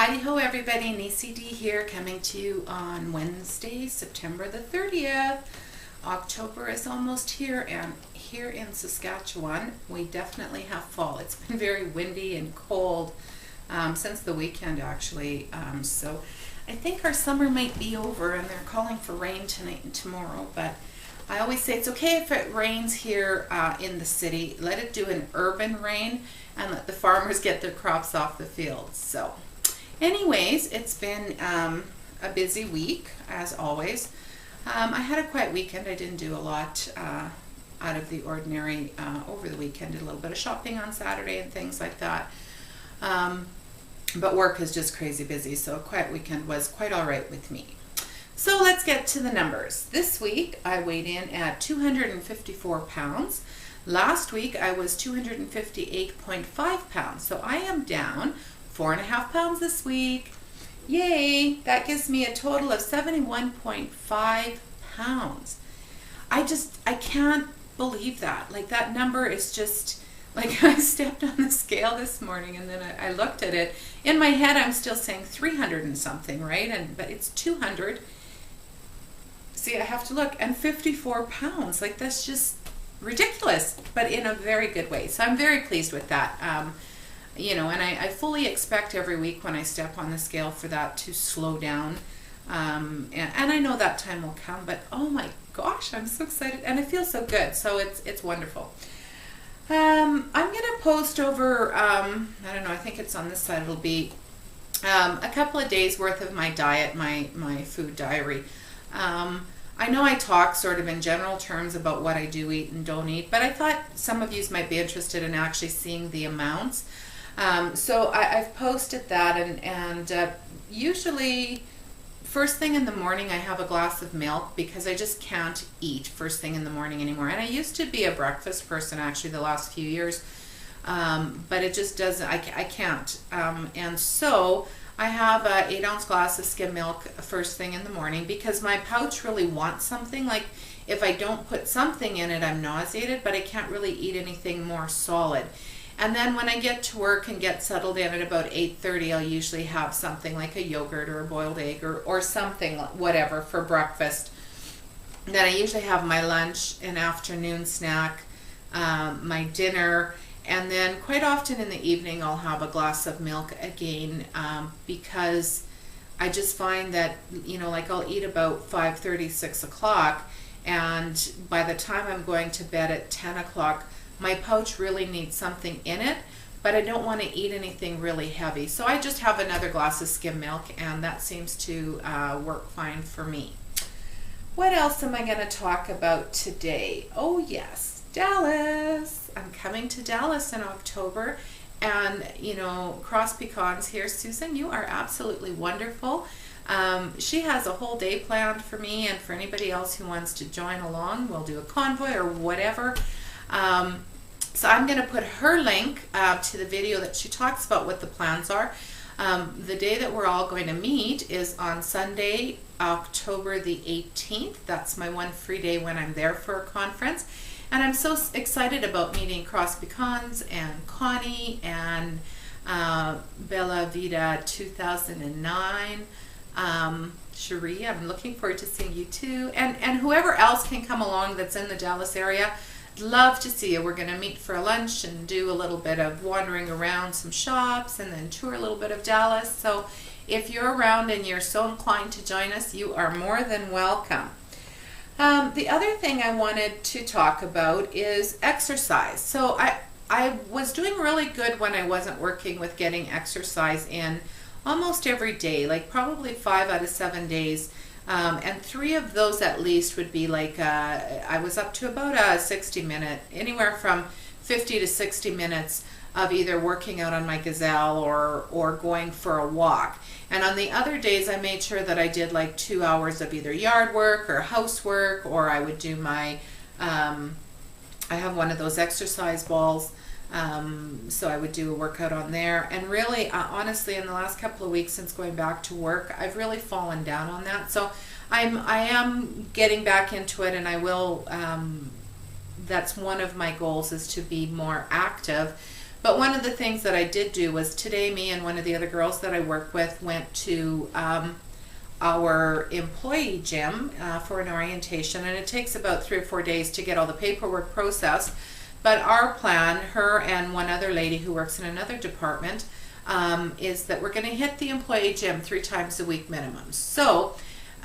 Hi-ho everybody, Nisi D here, coming to you on Wednesday, September the 30th. October is almost here, and here in Saskatchewan, we definitely have fall. It's been very windy and cold since the weekend actually, so I think our summer might be over, and they're calling for rain tonight and tomorrow, but I always say it's okay if it rains here in the city. Let it do an urban rain and let the farmers get their crops off the fields. So anyways, it's been a busy week, as always. I had a quiet weekend. I didn't do a lot out of the ordinary over the weekend. Did a little bit of shopping on Saturday and things like that. But work is just crazy busy, so a quiet weekend was quite all right with me. So let's get to the numbers. This week, I weighed in at 254 pounds. Last week, I was 258.5 pounds, so I am down 4.5 pounds this week. Yay! That gives me a total of 71.5 pounds. I can't believe that. Like, that number is just, like, I stepped on the scale this morning and then I looked at it. In my head, I'm still saying 300 and something, right? But it's 200. See, I have to look, and 54 pounds. Like, that's just ridiculous, but in a very good way. So I'm very pleased with that. You know, and I fully expect every week when I step on the scale for that to slow down. And I know that time will come, but oh my gosh, I'm so excited, and it feels so good. So it's wonderful. I'm going to post over, I don't know, I think it's on this side, it'll be a couple of days worth of my diet, my food diary. I know I talk sort of in general terms about what I do eat and don't eat, but I thought some of you might be interested in actually seeing the amounts. So I've posted that, and usually first thing in the morning I have a glass of milk because I just can't eat first thing in the morning anymore. And I used to be a breakfast person actually the last few years, but it just doesn't, I can't. And so I have a 8-ounce glass of skim milk first thing in the morning because my pouch really wants something. Like, if I don't put something in it, I'm nauseated, but I can't really eat anything more solid. And then when I get to work and get settled in at about 8:30, I'll usually have something like a yogurt or a boiled egg or something, whatever, for breakfast. Then I usually have my lunch, an afternoon snack, my dinner, and then quite often in the evening I'll have a glass of milk again, because I just find that, you know, like I'll eat about 5:30, 6 o'clock, and by the time I'm going to bed at 10 o'clock, my pouch really needs something in it, but I don't want to eat anything really heavy. So I just have another glass of skim milk, and that seems to work fine for me. What else am I going to talk about today? Oh yes, Dallas. I'm coming to Dallas in October, and you know, cross pecans here. Susan, you are absolutely wonderful. She has a whole day planned for me, and for anybody else who wants to join along, we'll do a convoy or whatever. So I'm going to put her link to the video that she talks about what the plans are. The day that we're all going to meet is on Sunday, October the 18th. That's my one free day when I'm there for a conference. And I'm so excited about meeting Cross Pecans and Connie and Bella Vida 2009. Cherie, I'm looking forward to seeing you too. And whoever else can come along that's in the Dallas area. Love to see you. We're going to meet for a lunch and do a little bit of wandering around some shops and then tour a little bit of Dallas. So if you're around and you're so inclined to join us, you are more than welcome. The other thing I wanted to talk about is exercise. So I was doing really good when I wasn't working with getting exercise in almost every day, like probably 5 out of 7 days. And 3 of those at least would be like, I was up to about a 60-minute, anywhere from 50 to 60 minutes of either working out on my gazelle or going for a walk. And on the other days, I made sure that I did like 2 hours of either yard work or housework, or I would do my, I have one of those exercise balls. So I would do a workout on there, and really honestly in the last couple of weeks since going back to work, I've really fallen down on that. So I am getting back into it, and I will, that's one of my goals, is to be more active. But one of the things that I did do was today, me and one of the other girls that I work with went to our employee gym for an orientation, and it takes about 3 or 4 days to get all the paperwork processed. But our plan, her and one other lady who works in another department, is that we're going to hit the employee gym 3 times a week minimum. So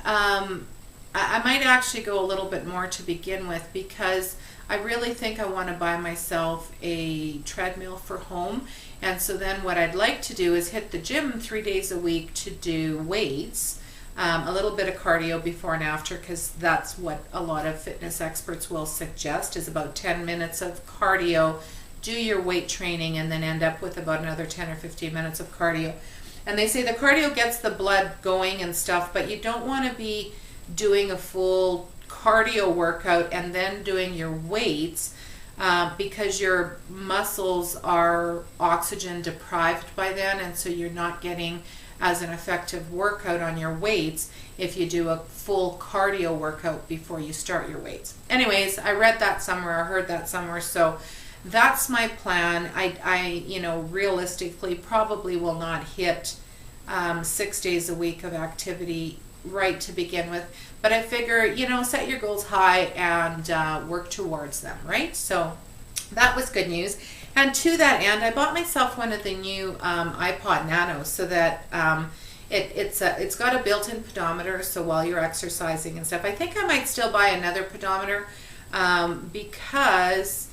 I might actually go a little bit more to begin with, because I really think I want to buy myself a treadmill for home. And so then what I'd like to do is hit the gym 3 days a week to do weights, a little bit of cardio before and after, because that's what a lot of fitness experts will suggest, is about 10 minutes of cardio, do your weight training, and then end up with about another 10 or 15 minutes of cardio. And they say the cardio gets the blood going and stuff, but you don't want to be doing a full cardio workout and then doing your weights, because your muscles are oxygen deprived by then, and so you're not getting as an effective workout on your weights if you do a full cardio workout before you start your weights. Anyways, I read that somewhere, I heard that somewhere, so that's my plan. I realistically probably will not hit 6 days a week of activity right to begin with, but I figure, set your goals high and work towards them, right? So that was good news. And to that end, I bought myself one of the new iPod Nanos, so that it's got a built-in pedometer, so while you're exercising and stuff. I think I might still buy another pedometer, because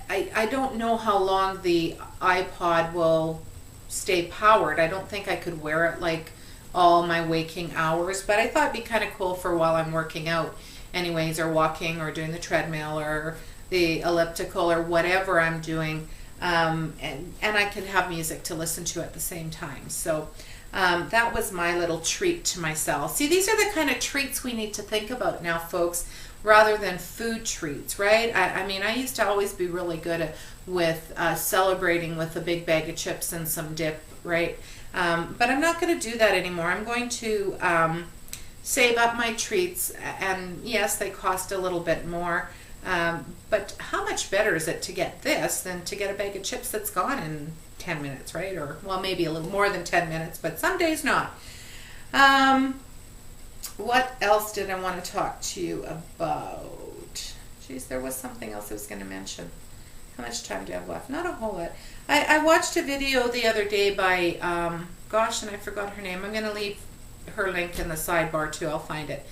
I don't know how long the iPod will stay powered. I don't think I could wear it like all my waking hours, but I thought it'd be kind of cool for while I'm working out anyways, or walking, or doing the treadmill, or the elliptical, or whatever I'm doing, and I could have music to listen to at the same time. So that was my little treat to myself. See, these are the kind of treats we need to think about now, folks, rather than food treats, right? I mean, I used to always be really good with celebrating with a big bag of chips and some dip, right? But I'm not going to do that anymore. I'm going to save up my treats, and yes, they cost a little bit more, but how much better is it to get this than to get a bag of chips that's gone in 10 minutes, right? Or, well, maybe a little more than 10 minutes, but some days not. What else did I want to talk to you about? Geez, there was something else I was going to mention. How much time do I have left? Not a whole lot. I watched a video the other day by, gosh, and I forgot her name. I'm going to leave her link in the sidebar too. I'll find it.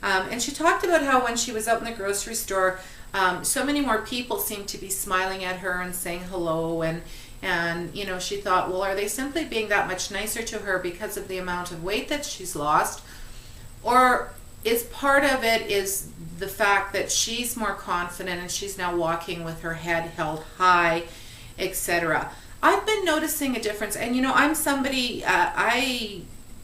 And she talked about how when she was out in the grocery store, so many more people seemed to be smiling at her and saying hello, and she thought, well, are they simply being that much nicer to her because of the amount of weight that she's lost? Or is part of it is the fact that she's more confident and she's now walking with her head held high, etc. I've been noticing a difference, and I'm somebody,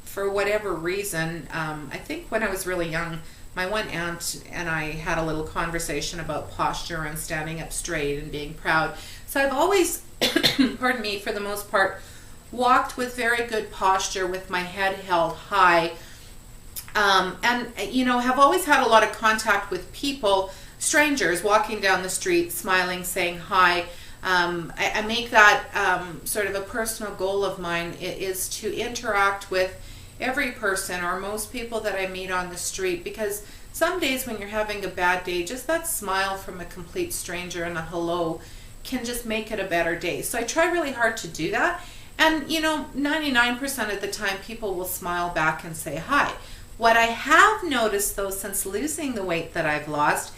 for whatever reason, I think when I was really young, my one aunt and I had a little conversation about posture and standing up straight and being proud. So I've always, pardon me, for the most part, walked with very good posture with my head held high, and have always had a lot of contact with people, strangers walking down the street, smiling, saying hi. I make that sort of a personal goal of mine, is to interact with every person or most people that I meet on the street, because some days when you're having a bad day, just that smile from a complete stranger and a hello can just make it a better day. So I try really hard to do that, and 99% of the time people will smile back and say hi. What I have noticed though, since losing the weight that I've lost,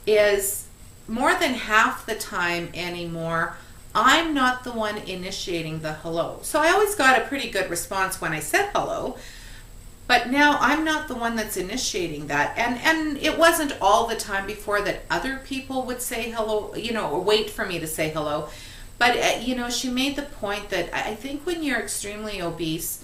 is more than half the time anymore, I'm not the one initiating the hello. So I always got a pretty good response when I said hello, but now I'm not the one that's initiating that. And it wasn't all the time before that other people would say hello, or wait for me to say hello. But, she made the point that I think when you're extremely obese,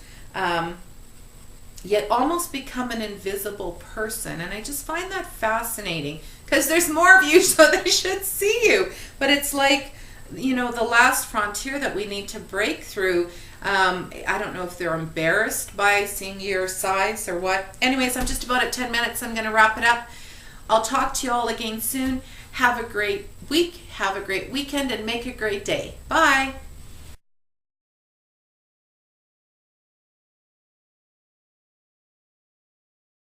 yet almost become an invisible person. And I just find that fascinating, because there's more of you, so they should see you. But it's like, the last frontier that we need to break through. I don't know if they're embarrassed by seeing your size or what. Anyways, I'm just about at 10 minutes. I'm going to wrap it up. I'll talk to you all again soon. Have a great week. Have a great weekend and make a great day. Bye.